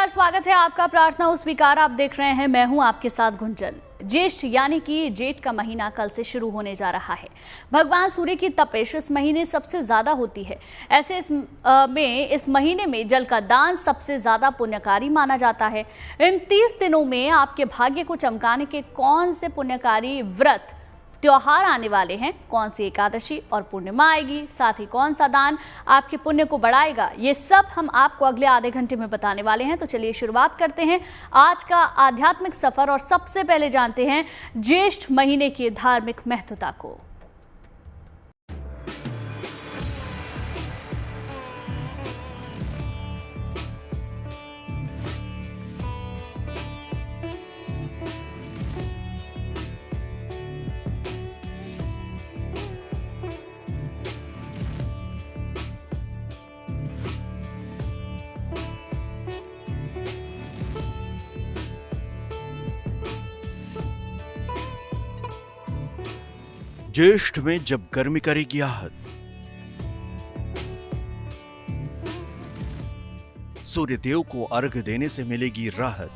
स्वागत है आपका प्रार्थना उस स्वीकार। आप देख रहे हैं, मैं हूं आपके साथ गुंजन। ज्येष्ठ यानी कि जेठ का महीना कल से शुरू होने जा रहा है। भगवान सूर्य की तपिश इस महीने सबसे ज्यादा होती है। ऐसे इस महीने में जल का दान सबसे ज्यादा पुण्यकारी माना जाता है। इन 30 दिनों में आपके भाग्य को चमकाने के कौन से पुण्यकारी व्रत त्योहार आने वाले हैं, कौन सी एकादशी और पूर्णिमा आएगी, साथ ही कौन सा दान आपके पुण्य को बढ़ाएगा, ये सब हम आपको अगले आधे घंटे में बताने वाले हैं। तो चलिए शुरुआत करते हैं आज का आध्यात्मिक सफर और सबसे पहले जानते हैं ज्येष्ठ महीने की धार्मिक महत्वता को। ज्येष्ठ में जब गर्मी करेगी आहत, सूर्यदेव को अर्घ्य देने से मिलेगी राहत।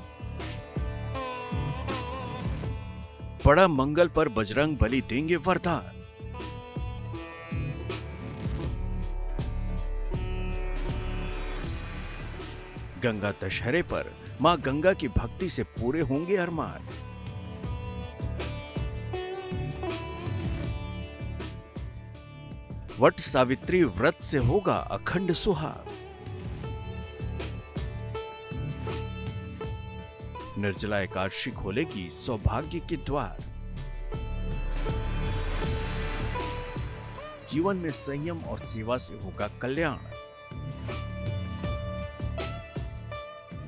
बड़ा मंगल पर बजरंग बली देंगे वरदान। गंगा दशहरे पर मां गंगा की भक्ति से पूरे होंगे अरमान। वट सावित्री व्रत से होगा अखंड सुहाग। निर्जला एकादशी खोलेगी सौभाग्य के द्वार। जीवन में संयम और सेवा से होगा कल्याण।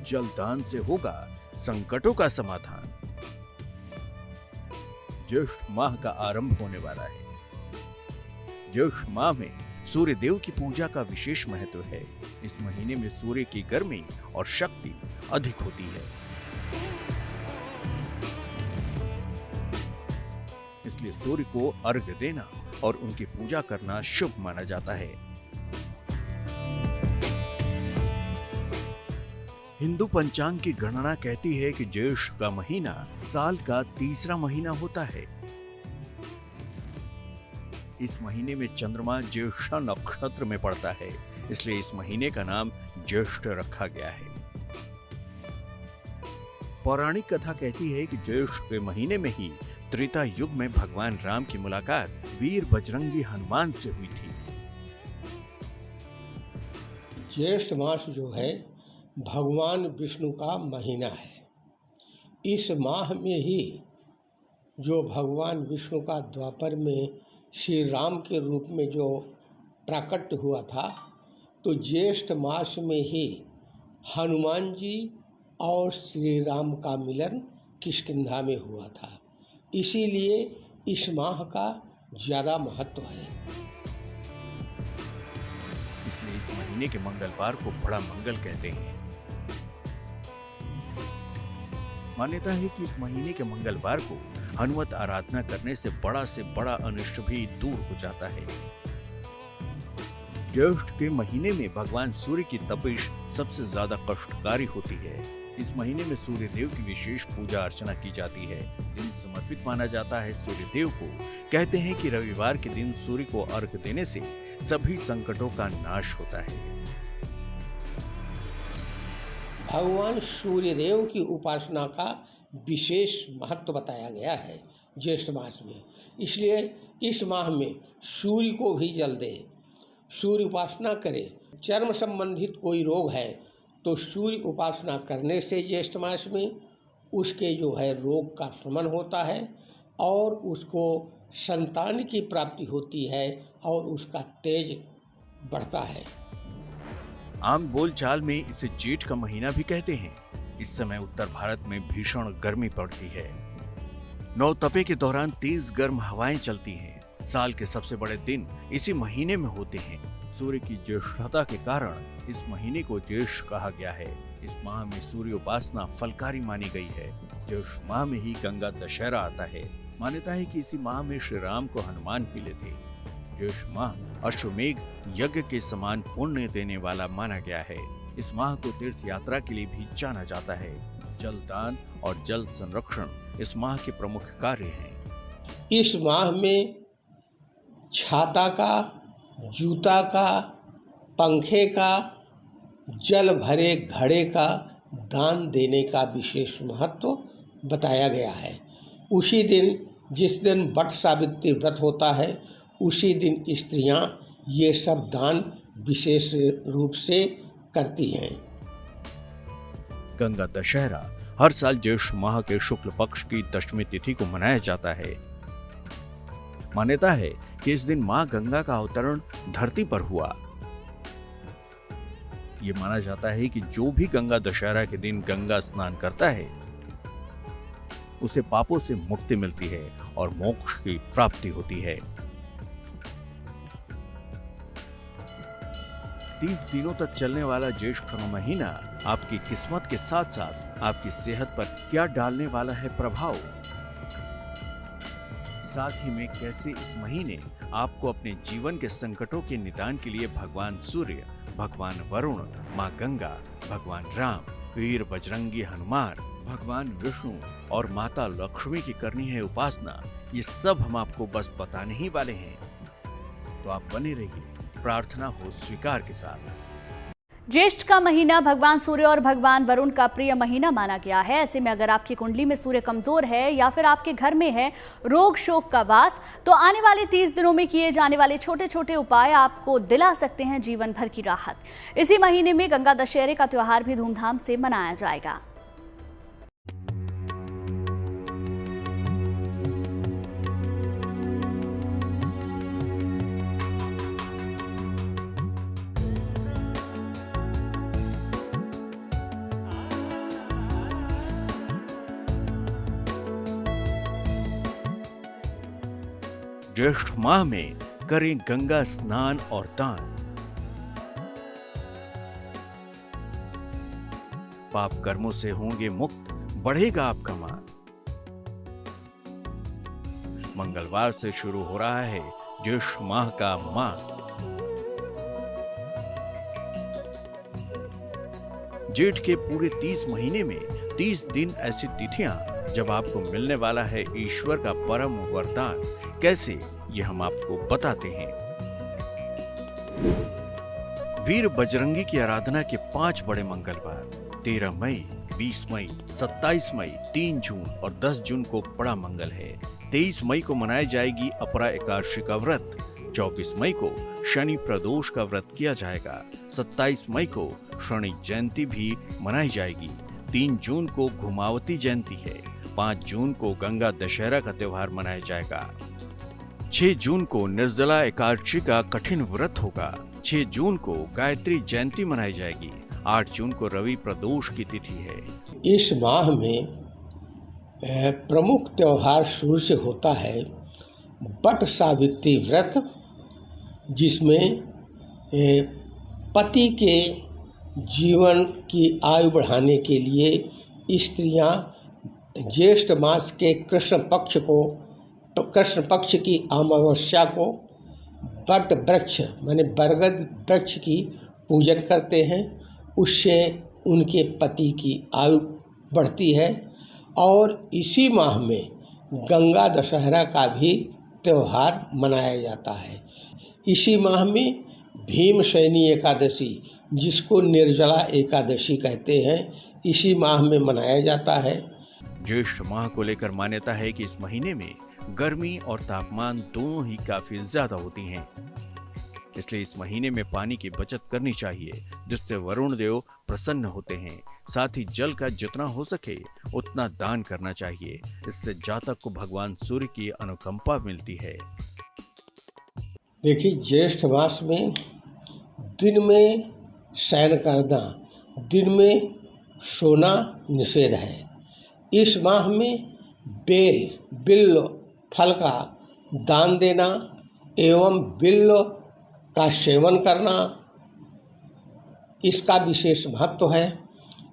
जलदान से होगा संकटों का समाधान। ज्येष्ठ माह का आरंभ होने वाला है। ज्येष्ठ माह में सूर्य देव की पूजा का विशेष महत्व है। इस महीने में सूर्य की गर्मी और शक्ति अधिक होती है, इसलिए सूर्य को अर्घ्य देना और उनकी पूजा करना शुभ माना जाता है। हिंदू पंचांग की गणना कहती है कि ज्येष्ठ का महीना साल का तीसरा महीना होता है। इस महीने में चंद्रमा ज्येष्ठा नक्षत्र में पड़ता है, इसलिए इस महीने का नाम ज्येष्ठ रखा गया है। पौराणिक कथा कहती है कि ज्येष्ठ के महीने में ही त्रेता युग में भगवान राम की मुलाकात वीर बजरंगी हनुमान से हुई थी। ज्येष्ठ मास जो है भगवान विष्णु का महीना है। इस माह में ही जो भगवान विष्णु का द्वापर में श्री राम के रूप में जो प्रकट हुआ था, तो ज्येष्ठ मास में ही हनुमान जी और श्री राम का मिलन किष्किंधा में हुआ था। इसीलिए इस माह का ज़्यादा महत्व है। इसलिए इस महीने के मंगलवार को बड़ा मंगल कहते हैं। मान्यता है कि इस महीने के मंगलवार को हनुमत आराधना करने से बड़ा अनिष्ट भी दूर हो जाता है। ज्येष्ठ के महीने में भगवान सूर्य की तपिश सबसे ज्यादा कष्टकारी होती है। इस महीने में सूर्य देव की विशेष पूजा अर्चना की जाती है। दिन समर्पित माना जाता है सूर्य देव को। कहते हैं कि रविवार के दिन सूर्य को अर्घ्य देने से सभी संकटों का नाश होता है। भगवान सूर्यदेव की उपासना का विशेष महत्व बताया गया है ज्येष्ठ मास में। इसलिए इस माह में सूर्य को भी जल दे, सूर्य उपासना करे। चर्म संबंधित कोई रोग है तो सूर्य उपासना करने से ज्येष्ठ मास में उसके जो है रोग का शमन होता है और उसको संतान की प्राप्ति होती है और उसका तेज बढ़ता है। आम बोलचाल में इसे जेठ का महीना भी कहते हैं। इस समय उत्तर भारत में भीषण गर्मी पड़ती है। नौतपे के दौरान तेज गर्म हवाएं चलती हैं। साल के सबसे बड़े दिन इसी महीने में होते हैं। सूर्य की ज्येष्ठता के कारण इस महीने को ज्येष्ठ कहा गया है। इस माह में सूर्य उपासना फलकारी मानी गई है। ज्येष्ठ माह में ही गंगा दशहरा आता है। मान्यता है कि इसी माह में श्री राम को हनुमान मिले थे। ज्येष्ठ माह अश्वमेघ यज्ञ के समान पुण्य देने वाला माना गया है। इस माह को तीर्थ यात्रा के लिए भी जाना जाता है। जल दान और जल संरक्षण इस माह के प्रमुख कार्य हैं। इस माह में छाता का, जूता का, पंखे का, जल भरे घड़े का दान देने का विशेष महत्व बताया गया है। उसी दिन, जिस दिन वट सावित्री व्रत होता है, उसी दिन स्त्रियां ये सब दान विशेष रूप से करती हैं। गंगा दशहरा हर साल ज्येष्ठ माह के शुक्ल पक्ष की दशमी तिथि को मनाया जाता है। मान्यता है कि इस दिन मां गंगा का अवतरण धरती पर हुआ। ये माना जाता है कि जो भी गंगा दशहरा के दिन गंगा स्नान करता है, उसे पापों से मुक्ति मिलती है और मोक्ष की प्राप्ति होती है। 30 दिनों तक चलने वाला ज्येष्ठ का महीना आपकी किस्मत के साथ साथ आपकी सेहत पर क्या डालने वाला है प्रभाव, साथ ही में कैसे इस महीने आपको अपने जीवन के संकटों के निदान के लिए भगवान सूर्य, भगवान वरुण, माँ गंगा, भगवान राम, वीर बजरंगी हनुमान, भगवान विष्णु और माता लक्ष्मी की करनी है उपासना, ये सब हम आपको बस बताने ही वाले हैं। तो आप बने रहिए प्रार्थना हो स्वीकार के साथ। ज्येष्ठ का महीना भगवान सूर्य और भगवान वरुण का प्रिय महीना माना गया है। ऐसे में अगर आपकी कुंडली में सूर्य कमजोर है या फिर आपके घर में है रोग शोक का वास, तो आने वाले 30 दिनों में किए जाने वाले छोटे छोटे उपाय आपको दिला सकते हैं जीवन भर की राहत। इसी महीने में गंगा दशहरे का त्योहार भी धूमधाम से मनाया जाएगा। ज्येष्ठ माह में करें गंगा स्नान और दान। पाप कर्मों से होंगे मुक्त, बढ़ेगा आपका मान। मंगलवार से शुरू हो रहा है ज्येष्ठ माह का मास। जेठ के पूरे 30 महीने में 30 दिन ऐसी तिथियां जब आपको मिलने वाला है ईश्वर का परम वरदान। कैसे, ये हम आपको बताते हैं। वीर बजरंगी की आराधना के 5 बड़े मंगलवार 13 मई, 20 मई, 27 मई, 3 जून और 10 जून को बड़ा मंगल है। 23 मई को मनाई जाएगी अपरा एकादशी का व्रत। 24 मई को शनि प्रदोष का व्रत किया जाएगा। 27 मई को शनि जयंती भी मनाई जाएगी। 3 जून को घुमावती जयंती है। 5 जून को गंगा दशहरा का त्योहार मनाया जाएगा। 6 जून को निर्जला एकादशी का कठिन व्रत होगा। 6 जून को गायत्री जयंती मनाई जाएगी। 8 जून को रवि प्रदोष की तिथि है। इस माह में प्रमुख त्योहार शुरू से होता है वट सावित्री व्रत, जिसमें पति के जीवन की आयु बढ़ाने के लिए स्त्रियां ज्येष्ठ मास के कृष्ण पक्ष की अमावस्या को वट वृक्ष माने बरगद वृक्ष की पूजन करते हैं। उससे उनके पति की आयु बढ़ती है। और इसी माह में गंगा दशहरा का भी त्यौहार मनाया जाता है। इसी माह में भीमसेनी एकादशी, जिसको निर्जला एकादशी कहते हैं, इसी माह में मनाया जाता है। ज्येष्ठ माह को लेकर मान्यता है कि इस महीने में गर्मी और तापमान दोनों ही काफी ज्यादा होती हैं। इसलिए इस महीने में पानी की बचत करनी चाहिए, जिससे वरुण देव प्रसन्न होते हैं। साथ ही जल का जितना हो सके उतना दान करना चाहिए। इससे जातक को भगवान सूर्य की अनुकंपा मिलती है। देखिए, ज्येष्ठ मास में दिन में शयन करना, दिन में सोना निषेध है। इस माह में बिल्व फल का दान देना एवं बिल्व का सेवन करना, इसका विशेष महत्व है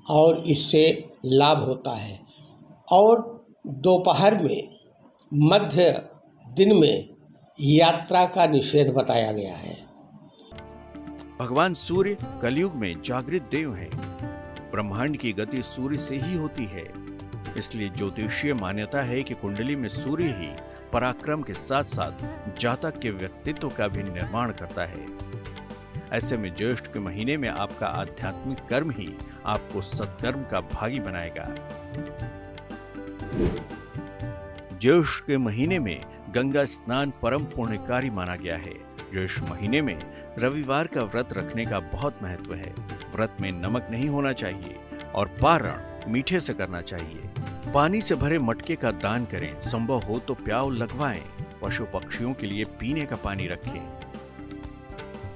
और इससे लाभ होता है। और दोपहर में, मध्य दिन में यात्रा का निषेध बताया गया है। भगवान सूर्य कलयुग में जागृत देव हैं। ब्रह्मांड की गति सूर्य से ही होती है, इसलिए ज्योतिषीय मान्यता है कि कुंडली में सूर्य ही पराक्रम के साथ साथ जातक के व्यक्तित्व का भी निर्माण करता है। ऐसे में ज्येष्ठ के महीने में आपका आध्यात्मिक कर्म ही आपको सत्कर्म का भागी बनाएगा। ज्येष्ठ के महीने में गंगा स्नान परम पुण्यकारी माना गया है। ज्येष्ठ महीने में रविवार का व्रत रखने का बहुत महत्व है। व्रत में नमक नहीं होना चाहिए और पारण मीठे से करना चाहिए। पानी से भरे मटके का दान करें, संभव हो तो प्याऊ लगवाएं। पशु पक्षियों के लिए पीने का पानी रखें।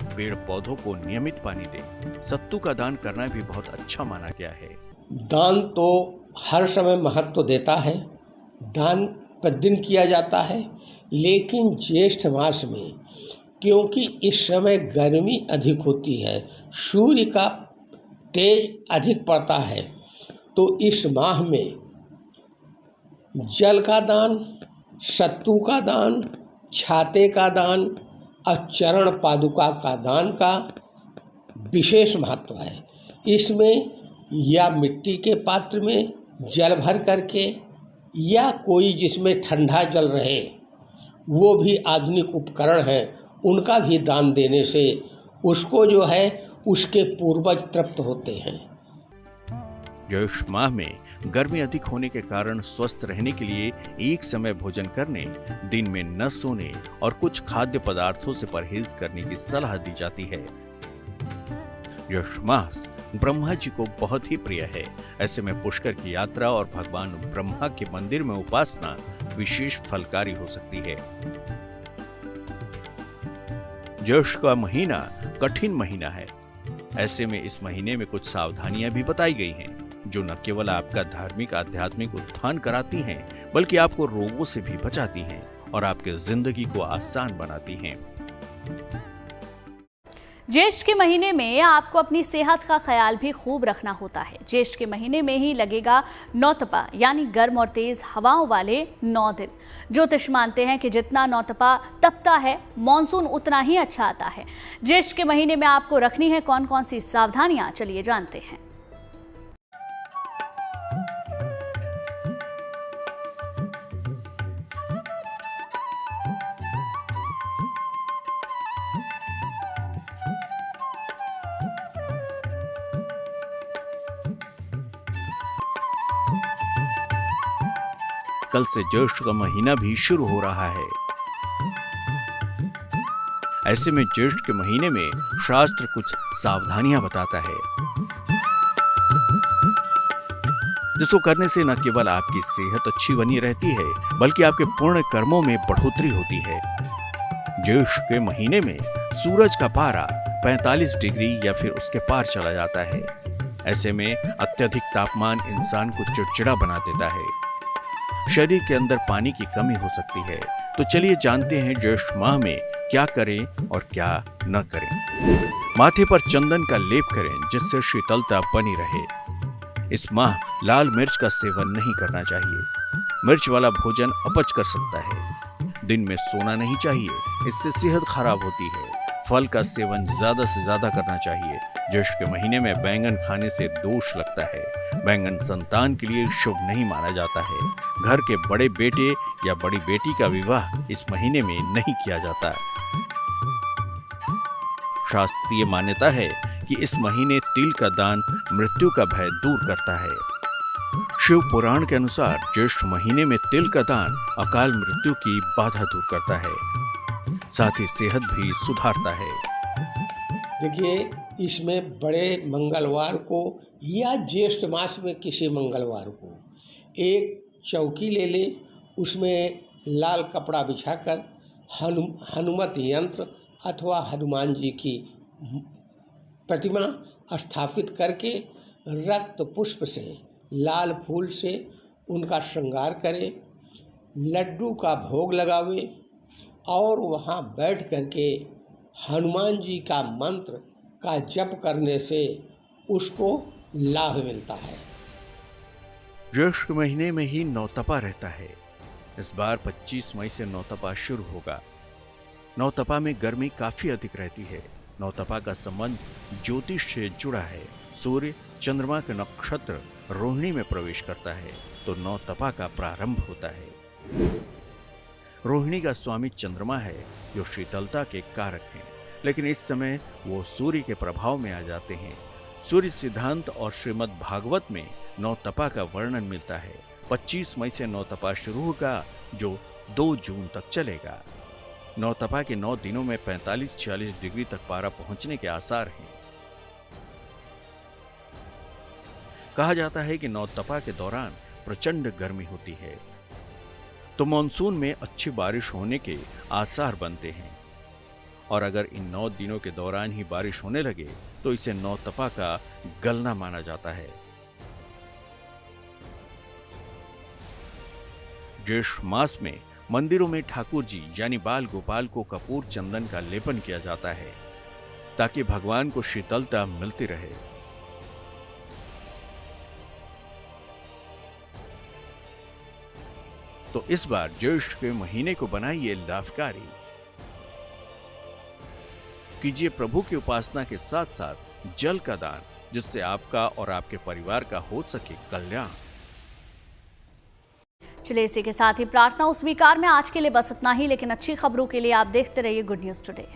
पेड़ पौधों को नियमित पानी दें। सत्तू का दान करना भी बहुत अच्छा माना गया है। दान तो हर समय महत्व देता है, दान प्रतिदिन किया जाता है, लेकिन ज्येष्ठ मास में क्योंकि इस समय गर्मी अधिक होती है, सूर्य का तेज अधिक पड़ता है, तो इस माह में जल का दान, सत्तू का दान, छाते का दान और चरण पादुका का दान का विशेष महत्व है। इसमें या मिट्टी के पात्र में जल भर करके या कोई जिसमें ठंडा जल रहे, वो भी आधुनिक उपकरण हैं, उनका भी दान देने से उसको जो है उसके पूर्वज तृप्त होते हैं। ज्येष्ठ माह में गर्मी अधिक होने के कारण स्वस्थ रहने के लिए एक समय भोजन करने, दिन में न सोने और कुछ खाद्य पदार्थों से परहेज करने की सलाह दी जाती है। ज्येष्ठ मास ब्रह्मा जी को बहुत ही प्रिय है। ऐसे में पुष्कर की यात्रा और भगवान ब्रह्मा के मंदिर में उपासना विशेष फलकारी हो सकती है। ज्येष्ठ का महीना कठिन महीना है। ऐसे में इस महीने में कुछ सावधानियां भी बताई गई हैं, जो न केवल आपका धार्मिक आध्यात्मिक उत्थान कराती हैं, बल्कि आपको रोगों से भी बचाती हैं और आपके जिंदगी को आसान बनाती हैं। ज्येष्ठ के महीने में आपको अपनी सेहत का ख्याल भी खूब रखना होता है। ज्येष्ठ के महीने में ही लगेगा नौतपा, यानी गर्म और तेज हवाओं वाले 9 दिन। ज्योतिष मानते हैं कि जितना नौतपा तपता है, मॉनसून उतना ही अच्छा आता है। ज्येष्ठ के महीने में आपको रखनी है कौन कौन सी सावधानियां, चलिए जानते हैं। कल से ज्येष्ठ का महीना भी शुरू हो रहा है। ऐसे में ज्येष्ठ के महीने में शास्त्र कुछ सावधानियां बताता है, जिसको करने से न केवल आपकी सेहत अच्छी बनी रहती है, बल्कि आपके पुण्य कर्मों में बढ़ोतरी होती है। ज्येष्ठ के महीने में सूरज का पारा 45 डिग्री या फिर उसके पार चला जाता है। ऐसे में अत्यधिक तापमान इंसान को चिड़चिड़ा बना देता है। शरीर के अंदर पानी की कमी हो सकती है। तो चलिए जानते हैं ज्येष्ठ माह में क्या करें और क्या न करें। माथे पर चंदन का लेप करें, जिससे शीतलता बनी रहे। इस माह लाल मिर्च का सेवन नहीं करना चाहिए। मिर्च वाला भोजन अपच कर सकता है। दिन में सोना नहीं चाहिए, इससे सेहत खराब होती है। फल का सेवन ज्यादा से ज्यादा करना चाहिए। ज्येष्ठ के महीने में बैंगन खाने से दोष लगता है। बैंगन संतान के लिए शुभ नहीं माना जाता है। घर के बड़े बेटे या बड़ी बेटी का विवाह इस महीने में नहीं किया जाता। शास्त्रीय मान्यता है कि इस महीने तिल का दान मृत्यु का भय दूर करता है। शिव पुराण के अनुसार ज्येष्ठ महीने में तिल का दान अकाल मृत्यु की बाधा दूर करता है, साथ ही सेहत भी सुधारता है। देखिए, इसमें बड़े मंगलवार को या ज्येष्ठ मास में किसी मंगलवार को एक चौकी ले ले, उसमें लाल कपड़ा बिछाकर हनुमत यंत्र अथवा हनुमान जी की प्रतिमा स्थापित करके रक्त पुष्प से, लाल फूल से उनका श्रृंगार करें, लड्डू का भोग लगावे और वहाँ बैठ करके हनुमान जी का मंत्र का जप करने से उसको लाभ मिलता है। ज्येष्ठ महीने में ही नौतपा रहता है। इस बार 25 मई से नौतपा शुरू होगा। नौतपा में गर्मी काफी अधिक रहती है। नौतपा का संबंध ज्योतिष से जुड़ा है। सूर्य चंद्रमा के नक्षत्र रोहिणी में प्रवेश करता है तो नौतपा का प्रारंभ होता है। रोहिणी का स्वामी चंद्रमा है जो शीतलता के कारक हैं, लेकिन इस समय वो सूर्य के प्रभाव में आ जाते हैं। सूर्य सिद्धांत और श्रीमद् भागवत में नौतपा का वर्णन मिलता है। 25 मई से नौतपा शुरू होगा जो 2 जून तक चलेगा। नौतपा के 9 दिनों में 45-46 डिग्री तक पारा पहुंचने के आसार हैं। कहा जाता है कि नौतपा के दौरान प्रचंड गर्मी होती है तो मॉनसून में अच्छी बारिश होने के आसार बनते हैं, और अगर इन 9 दिनों के दौरान ही बारिश होने लगे तो इसे नौतपा का गलना माना जाता है। ज्येष्ठ मास में मंदिरों में ठाकुर जी यानी बाल गोपाल को कपूर चंदन का लेपन किया जाता है ताकि भगवान को शीतलता मिलती रहे। तो इस बार ज्येष्ठ के महीने को बनाइए लाभकारी। कीजिए प्रभु की उपासना के साथ साथ जल का दान, जिससे आपका और आपके परिवार का हो सके कल्याण। चलिए इसी के साथ ही प्रार्थना स्वीकार में आज के लिए बस इतना ही, लेकिन अच्छी खबरों के लिए आप देखते रहिए गुड न्यूज टुडे।